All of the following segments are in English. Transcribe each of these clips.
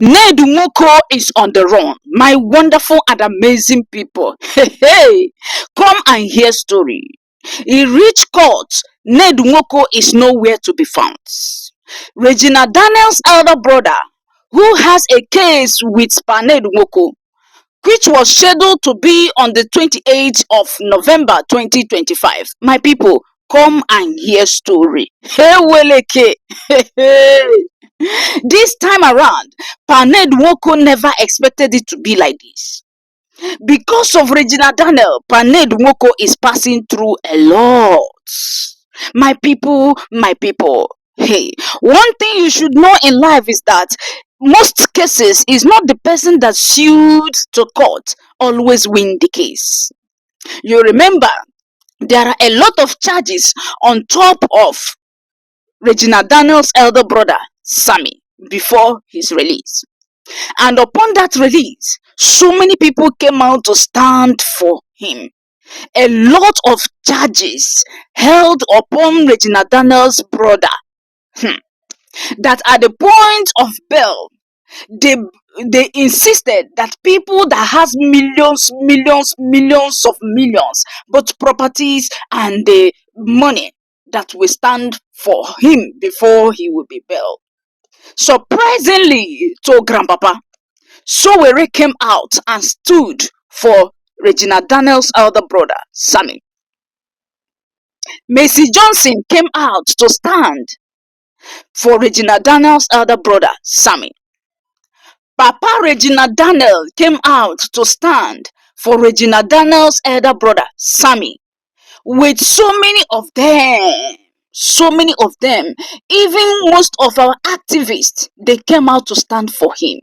Nwoko is on the run. My wonderful and amazing people. Hey, come and hear story. He reached court. Nwoko is nowhere to be found. Regina Daniel's elder brother, who has a case with Nwoko, which was scheduled to be on the 28th of November 2025. My people, come and hear story. Hey, Weleke. Hey. This time around, Nwoko never expected it to be like this. Because of Regina Daniel, Nwoko is passing through a lot. My people, hey, one thing you should know in life is that most cases is not the person that sued to court always win the case. You remember, there are a lot of charges on top of Regina Daniel's elder brother, Sammy, before his release. And upon that release, so many people came out to stand for him. A lot of charges held upon Regina Daniel's brother. That at the point of bail, they insisted that people that has millions of millions, both properties and the money, that will stand for him before he will be bailed. Surprisingly to Grandpapa, Sowore came out and stood for Regina Daniel's elder brother, Sammy. Macy Johnson came out to stand for Regina Daniel's elder brother, Sammy. Papa Regina Daniel came out to stand for Regina Daniel's elder brother, Sammy. With so many of them, even most of our activists, they came out to stand for him.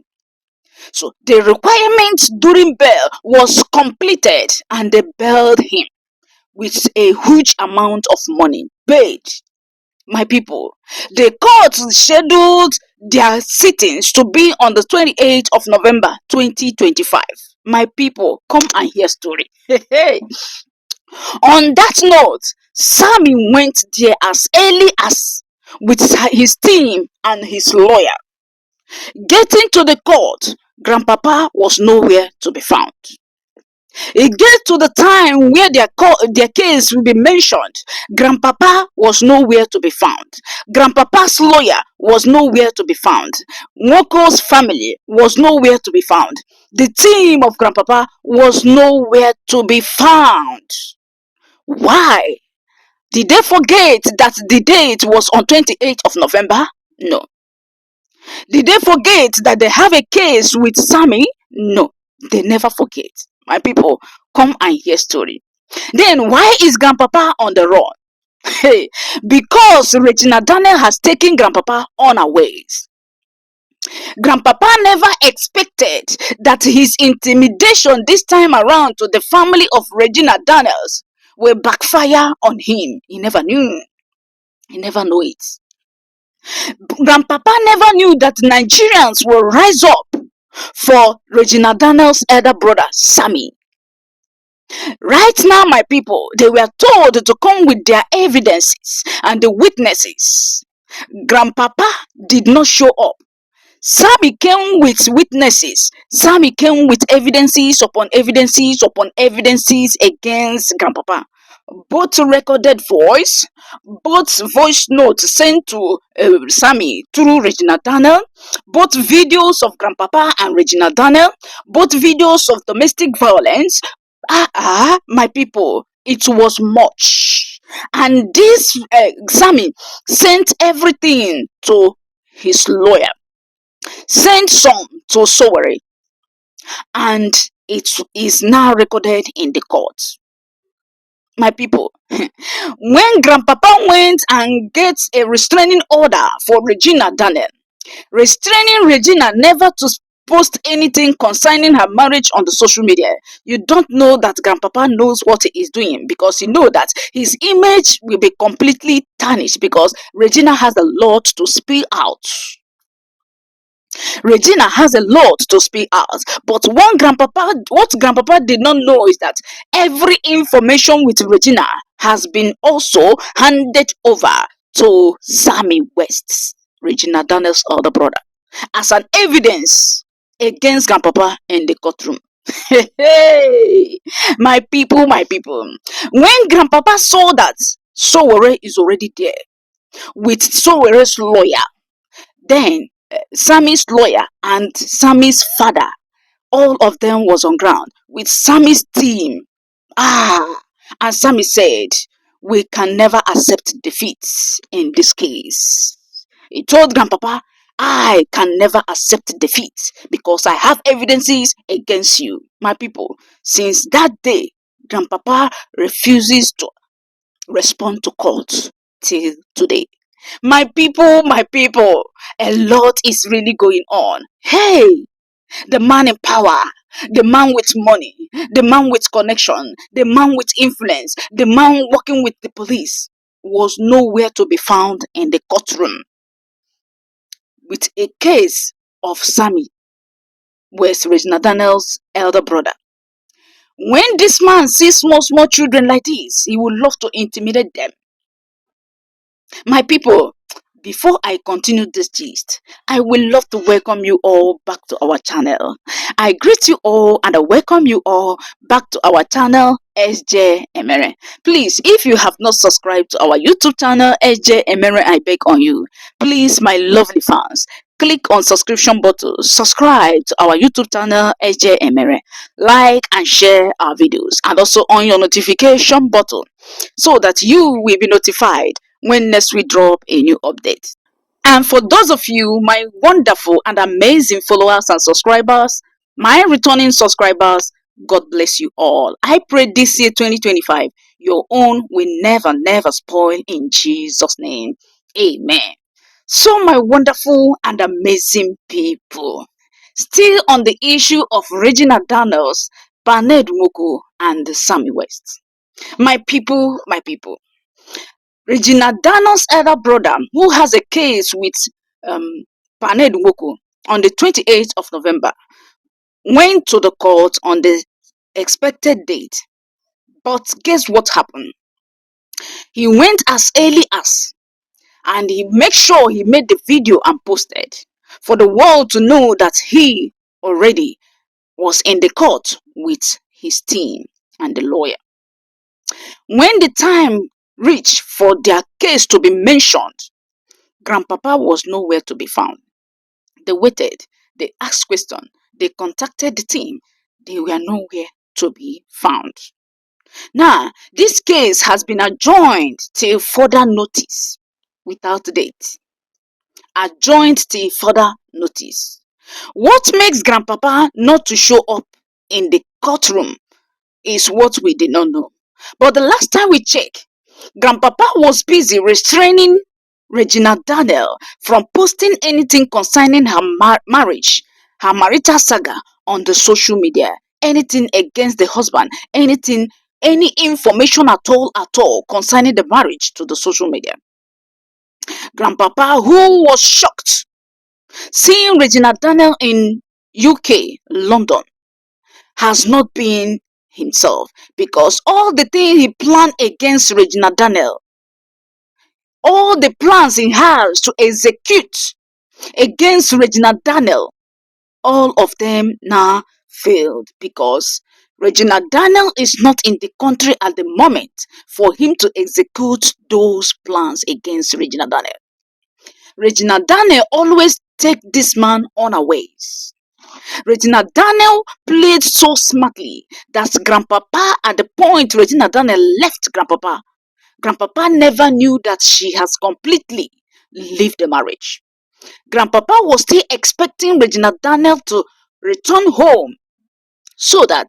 So the requirement during bail was completed and they bailed him with a huge amount of money paid. My people, the court scheduled their sittings to be on the 28th of November 2025. My people, come and hear story. On that note, Sammy went there as early as with his team and his lawyer. Getting to the court, Grandpapa was nowhere to be found. It gets to the time where their case will be mentioned. Grandpapa was nowhere to be found. Grandpapa's lawyer was nowhere to be found. Nwoko's family was nowhere to be found. The team of Grandpapa was nowhere to be found. Why? Did they forget that the date was on 28th of November? No. Did they forget that they have a case with Sammy? No, they never forget. My people, come and hear story. Then why is Grandpapa on the run? Hey, because Regina Daniel has taken Grandpapa unawares. Grandpapa never expected that his intimidation this time around to the family of Regina Daniels will backfire on him. He never knew. He never knew it. Grandpapa never knew that Nigerians will rise up for Regina Daniel's elder brother, Sammy. Right now, my people, they were told to come with their evidences and the witnesses. Grandpapa did not show up. Sammy came with witnesses. Sammy came with evidences upon evidences upon evidences against Grandpapa. Both recorded voice, both voice notes sent to Sammy through Regina Daniel, both videos of Grandpapa and Regina Daniel, both videos of domestic violence. My people, it was much. And this Sammy sent everything to his lawyer, sent some to Sowore, and it is now recorded in the court. My people, when Grandpapa went and gets a restraining order for Regina Daniel, restraining Regina never to post anything concerning her marriage on the social media, you don't know that Grandpapa knows what he is doing, because he knows that his image will be completely tarnished because Regina has a lot to spill out. Regina has a lot to speak out, but what Grandpapa did not know is that every information with Regina has been also handed over to Sammy West, Regina Daniel's older brother. as an evidence against grandpapa in the courtroom. Hey, my people, my people. When grandpapa saw that Sowore is already there with Sowere's lawyer, then Sammy's lawyer and Sammy's father, all of them was on ground with Sammy's team. And Sammy said, we can never accept defeat in this case. He told grandpapa, I can never accept defeat because I have evidences against you. My people, since that day, grandpapa refuses to respond to court till today. My people, a lot is really going on. Hey, the man in power, the man with money, the man with connection, the man with influence, the man working with the police was nowhere to be found in the courtroom with a case of Sammy, West Regina Daniel's elder brother. When this man sees small children like this, he would love to intimidate them. My people, before I continue this gist, I would love to welcome you all back to our channel. I greet you all and I welcome you all back to our channel, SJ Emere. Please, if you have not subscribed to our YouTube channel, SJ Emere, I beg on you. Please, my lovely fans, click on subscription button, subscribe to our YouTube channel, SJ Emere, like and share our videos, and also on your notification button so that you will be notified when next we drop a new update. And for those of you, my wonderful and amazing followers and subscribers, my returning subscribers, God bless you all. I pray this year 2025, your own will never spoil in Jesus' name. Amen. So my wonderful and amazing people, still on the issue of Regina Daniels, Nwoko, and Sammy West. My people, Regina Daniel's elder brother, who has a case with Nwoko on the 28th of November, went to the court on the expected date. But guess what happened? He went as early as, and he made sure he made the video and posted for the world to know that he already was in the court with his team and the lawyer. When the time reached for their case to be mentioned, grandpapa was nowhere to be found. They waited, they asked questions, they contacted the team, they were nowhere to be found. Now, this case has been adjourned till further notice without date. Adjourned till further notice. What makes grandpapa not to show up in the courtroom is what we did not know. But the last time we checked, grandpapa was busy restraining Regina Daniel from posting anything concerning her marriage, her marital saga on the social media, anything against the husband, anything, any information at all concerning the marriage to the social media. Grandpapa, who was shocked seeing Regina Daniel in UK, London, has not been himself because all the things he planned against Regina Daniel, all the plans he has to execute against Regina Daniel, all of them now failed because Regina Daniel is not in the country at the moment for him to execute those plans against Regina Daniel. Regina Daniel always take this man unawares. Regina Daniel played so smartly that grandpapa, at the point Regina Daniel left grandpapa never knew that she has completely left the marriage. Grandpapa was still expecting Regina Daniel to return home so that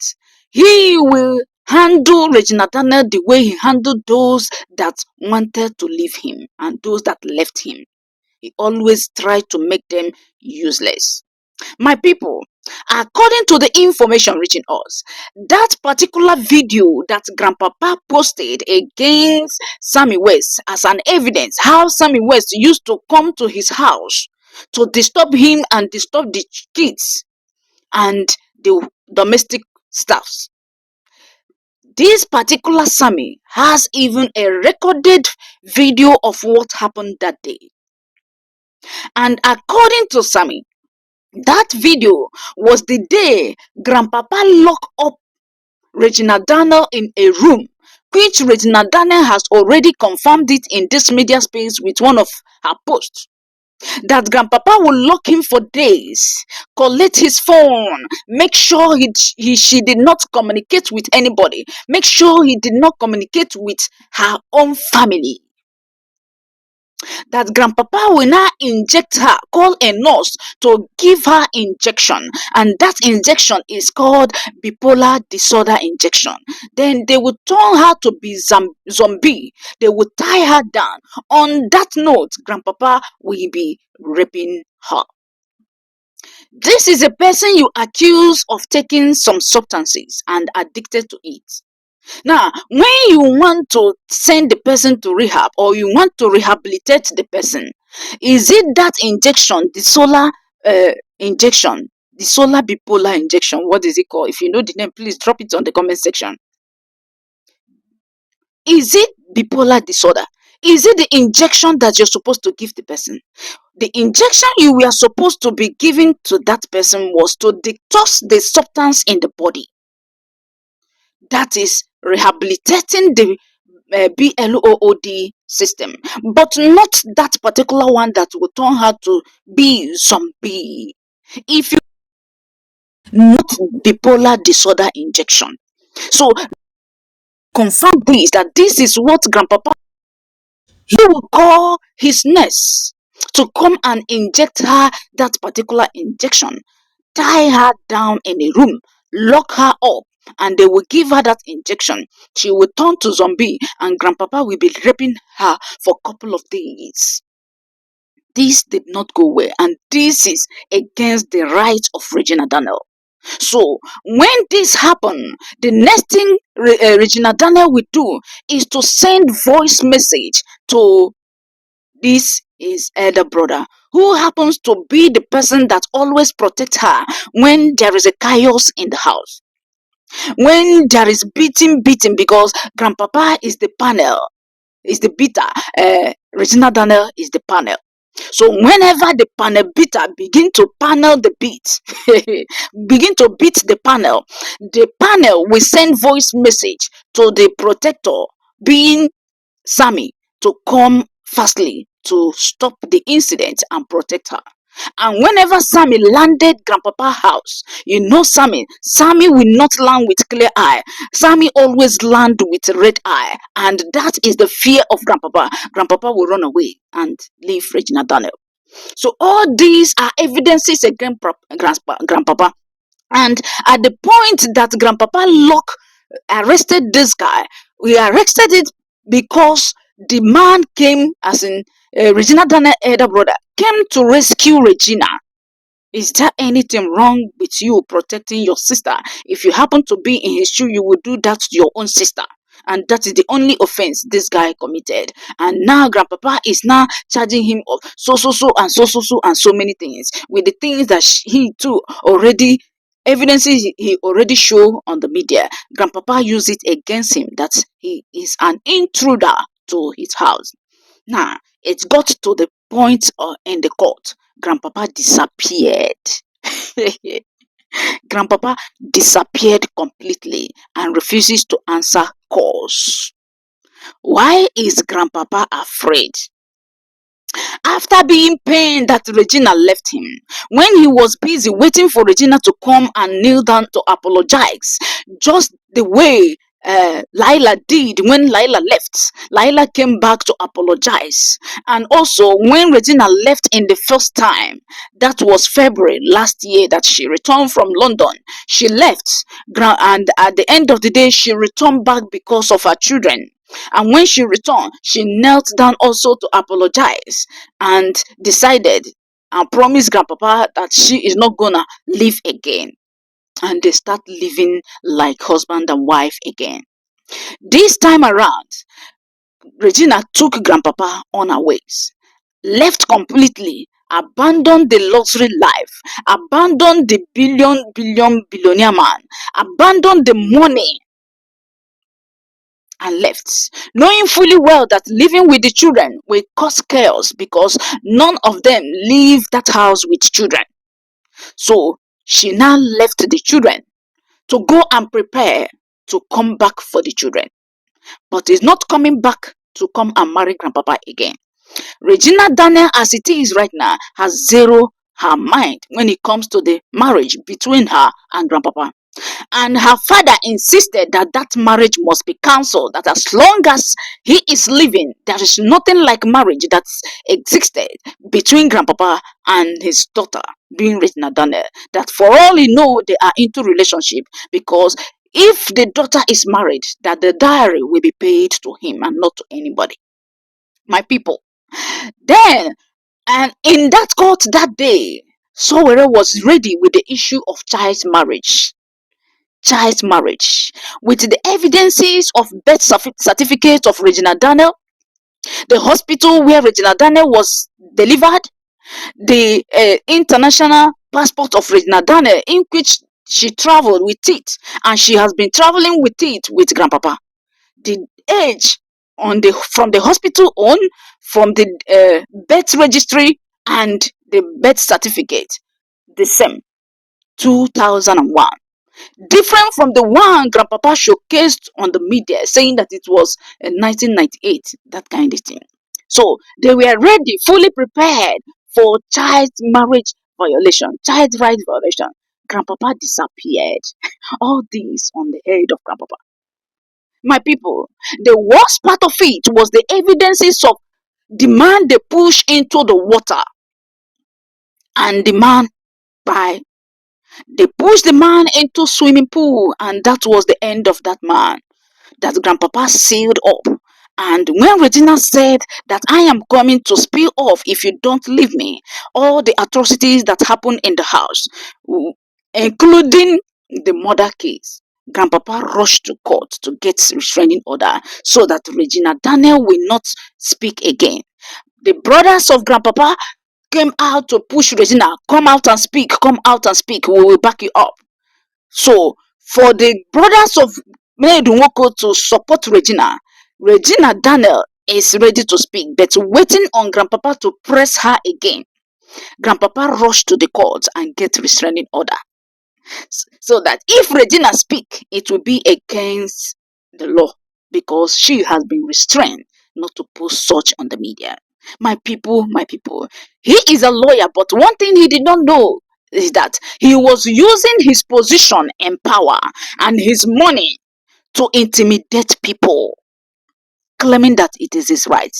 he will handle Regina Daniel the way he handled those that wanted to leave him and those that left him. He always tried to make them useless. My people, according to the information reaching us, that particular video that grandpapa posted against Sammy West as an evidence how Sammy West used to come to his house to disturb him and disturb the kids and the domestic staffs. This particular Sammy has even a recorded video of what happened that day. And according to Sammy, That video was the day Grandpapa locked up Regina Daniel in a room, which Regina Daniel has already confirmed it in this media space with one of her posts. That Grandpapa will lock him for days, collect his phone, make sure she did not communicate with anybody, make sure he did not communicate with her own family. That Grandpapa will now inject her, call a nurse to give her injection, and that injection is called bipolar disorder injection. Then they will turn her to be zombie. They will tie her down. On that note, Grandpapa will be raping her. This is a person you accuse of taking some substances and addicted to it. Now, when you want to send the person to rehab or you want to rehabilitate the person, is it that injection, the solar injection, the solar bipolar injection? What is it called? If you know the name, please drop it on the comment section. Is it bipolar disorder? Is it the injection that you're supposed to give the person? The injection you were supposed to be giving to that person was to detox the substance in the body. That is rehabilitating the BLOOD system, but not that particular one that will turn her to be zombie. If you not bipolar disorder injection, so confirm this that this is what Grandpapa he will call his nurse to come and inject her that particular injection, tie her down in a room, lock her up, and they will give her that injection. She will turn to zombie, and Grandpapa will be raping her for a couple of days. This did not go well, and this is against the rights of Regina Daniel. So when this happened, the next thing Regina Daniel will do is to send voice message to this is elder brother, who happens to be the person that always protects her when there is a chaos in the house, when there is beating, because Grandpapa is the panel, is the beater, Regina Daniel is the panel. So whenever the panel beater begin to panel the beat, begin to beat the panel will send voice message to the protector, being Sammy, to come fastly to stop the incident and protect her. And whenever Sammy landed Grandpapa house, you know Sammy will not land with clear eye. Sammy always land with red eye, and that is the fear of Grandpapa. Grandpapa will run away and leave Regina Daniel. So all these are evidences against Grandpapa. And at the point that Grandpapa Locke arrested this guy, we arrested it because the man came, as in Regina Daniel elder brother, came to rescue Regina. Is there anything wrong with you protecting your sister? If you happen to be in his shoe, you will do that to your own sister. And that is the only offense this guy committed. And now Grandpapa is now charging him of so and so many things, with the things that he too already, evidences he already show on the media. Grandpapa used it against him that he is an intruder to his house. Now it got to the point in the court. Grandpapa disappeared. Grandpapa disappeared completely and refuses to answer calls. Why is Grandpapa afraid? After being pained that Regina left him, when he was busy waiting for Regina to come and kneel down to apologize, just the way Lila did when Lila left. Lila came back to apologize. And also when Regina left in the first time, that was February last year that she returned from London. She left, and at the end of the day, she returned back because of her children. And when she returned, she knelt down also to apologize and decided and promised Grandpapa that she is not gonna live again. And they start living like husband and wife again. This time around, Regina took Grandpapa on her ways, left completely, abandoned the luxury life, abandoned the billionaire man, abandoned the money, and left, knowing fully well that living with the children will cause chaos because none of them leave that house with children. So she now left the children to go and prepare to come back for the children. But is not coming back to come and marry grandpapa again. Regina Daniel, as it is right now, has zero her mind when it comes to the marriage between her and grandpapa. And her father insisted that that marriage must be cancelled, that as long as he is living, there is nothing like marriage that's existed between grandpapa and his daughter, being Regina Daniel. That for all you know, they are into relationship, because if the daughter is married, that the diary will be paid to him and not to anybody. My people. Then, and in that court that day, Sowore was ready with the issue of child marriage, with the evidences of birth certificate of Regina Daniel, the hospital where Regina Daniel was delivered, the international passport of Regina Daniel, in which she traveled with it, and she has been traveling with it with grandpapa. The age on the from the hospital on, from the birth registry and the birth certificate, the same, 2001. Different from the one grandpapa showcased on the media, saying that it was 1998, that kind of thing. So they were ready, fully prepared for child marriage violation, child right violation. Grandpapa disappeared. All this on the head of grandpapa. My people, the worst part of it was the evidences of the man they push into the water, and the man by they pushed the man into swimming pool, and that was the end of that man. That grandpapa sealed up. And when Regina said that I am coming to spill off if you don't leave me, all the atrocities that happened in the house, including the murder case, grandpapa rushed to court to get restraining order so that Regina Daniel will not speak again. The brothers of grandpapa came out to push Regina, come out and speak, come out and speak, we will back you up. So for the brothers of Nwoko to support Regina, Regina Daniel is ready to speak, but waiting on grandpapa to press her again. Grandpapa rushed to the court and get restraining order, so that if Regina speak, it will be against the law, because she has been restrained not to post such on the media. My people, he is a lawyer, but one thing he did not know is that he was using his position and power and his money to intimidate people, claiming that it is his right.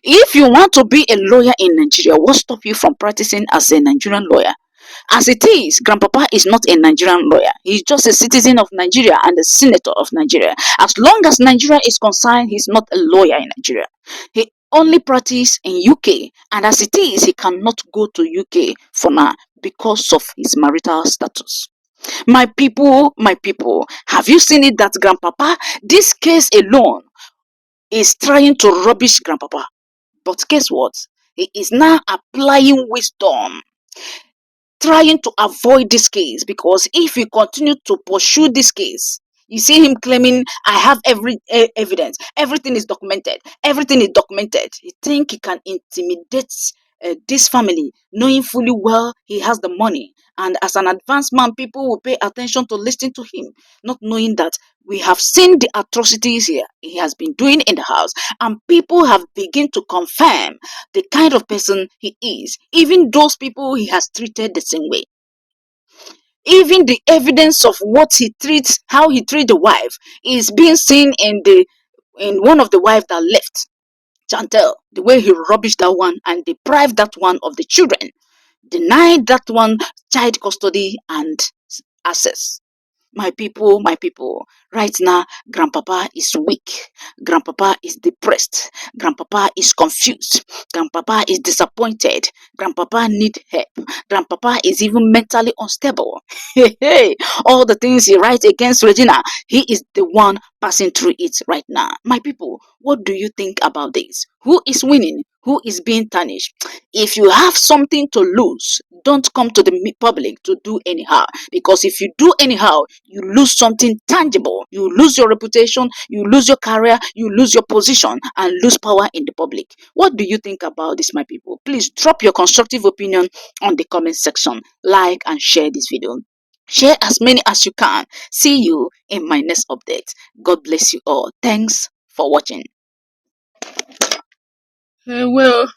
If you want to be a lawyer in Nigeria, what stop you from practicing as a Nigerian lawyer? As it is, grandpapa is not a Nigerian lawyer. He's just a citizen of Nigeria and a senator of Nigeria. As long as Nigeria is concerned, he's not a lawyer in Nigeria. He only practice in UK, and as it is, he cannot go to UK for now because of his marital status. My people, have you seen it that grandpapa, this case alone is trying to rubbish grandpapa? But guess what? He is now applying wisdom, trying to avoid this case, because if he continue to pursue this case, you see him claiming I have every evidence, everything is documented. He think he can intimidate this family, knowing fully well he has the money, and as an advanced man, people will pay attention to listen to him, not knowing that we have seen the atrocities he has been doing in the house, and people have begun to confirm the kind of person he is. Even those people he has treated the same way. Even the evidence of what he treats, how he treats the wife, is being seen in one of the wives that left. Chantel, the way he rubbished that one and deprived that one of the children, denied that one child custody and access. My people, right now, grandpapa is weak. Grandpapa is depressed. Grandpapa is confused. Grandpapa is disappointed. Grandpapa need help. Grandpapa is even mentally unstable. Hey, all the things he writes against Regina, he is the one passing through it right now. My people, what do you think about this? Who is winning? who is being tarnished. If you have something to lose, don't come to the public to do anyhow, because if you do anyhow, you lose something tangible. You lose your reputation, you lose your career, you lose your position, and lose power in the public. What do you think about this, my people? Please drop your constructive opinion on the comment section. Like and share this video. Share as many as you can. See you in my next update. God bless you all. Thanks for watching. Well,